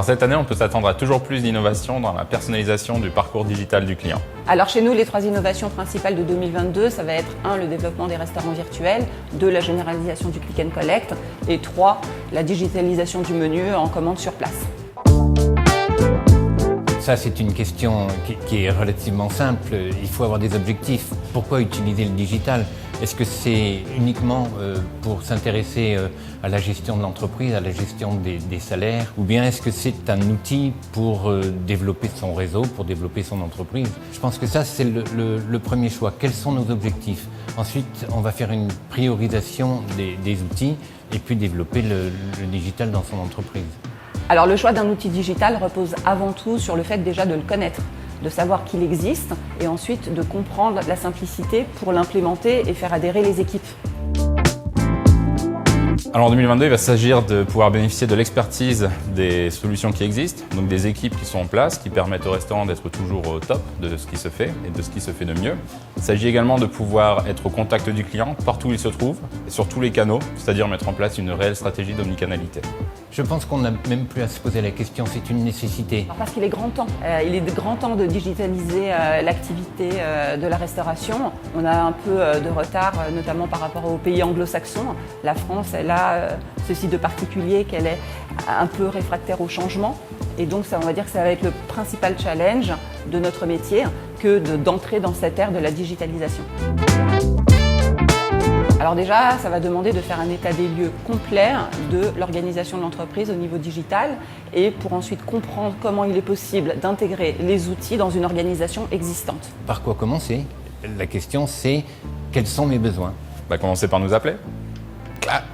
Alors cette année, on peut s'attendre à toujours plus d'innovation dans la personnalisation du parcours digital du client. Alors chez nous, les 3 innovations principales de 2022, ça va être 1, le développement des restaurants virtuels, 2, la généralisation du click and collect et 3, la digitalisation du menu en commande sur place. Ça, c'est une question qui est relativement simple. Il faut avoir des objectifs. Pourquoi utiliser le digital? Est-ce que c'est uniquement pour s'intéresser à la gestion de l'entreprise, à la gestion des salaires? Ou bien est-ce que c'est un outil pour développer son réseau, pour développer son entreprise? Je pense que ça, c'est le premier choix. Quels sont nos objectifs? Ensuite, on va faire une priorisation des outils et puis développer le digital dans son entreprise. Alors le choix d'un outil digital repose avant tout sur le fait déjà de le connaître, de savoir qu'il existe et ensuite de comprendre la simplicité pour l'implémenter et faire adhérer les équipes. Alors en 2022, il va s'agir de pouvoir bénéficier de l'expertise des solutions qui existent, donc des équipes qui sont en place, qui permettent au restaurant d'être toujours au top de ce qui se fait et de ce qui se fait de mieux. Il s'agit également de pouvoir être au contact du client partout où il se trouve et sur tous les canaux, c'est-à-dire mettre en place une réelle stratégie d'omnicanalité. Je pense qu'on n'a même plus à se poser la question, c'est une nécessité. Parce qu'il est grand temps. Il est grand temps de digitaliser l'activité de la restauration. On a un peu de retard, notamment par rapport aux pays anglo-saxons. La France, elle a ceci de particulier qu'elle est un peu réfractaire au changement. Et donc, on va dire que ça va être le principal challenge de notre métier que d'entrer dans cette ère de la digitalisation. Alors déjà, ça va demander de faire un état des lieux complet de l'organisation de l'entreprise au niveau digital et pour ensuite comprendre comment il est possible d'intégrer les outils dans une organisation existante. Par quoi commencer? La question, c'est quels sont mes besoins? Commencez par nous appeler. Ah.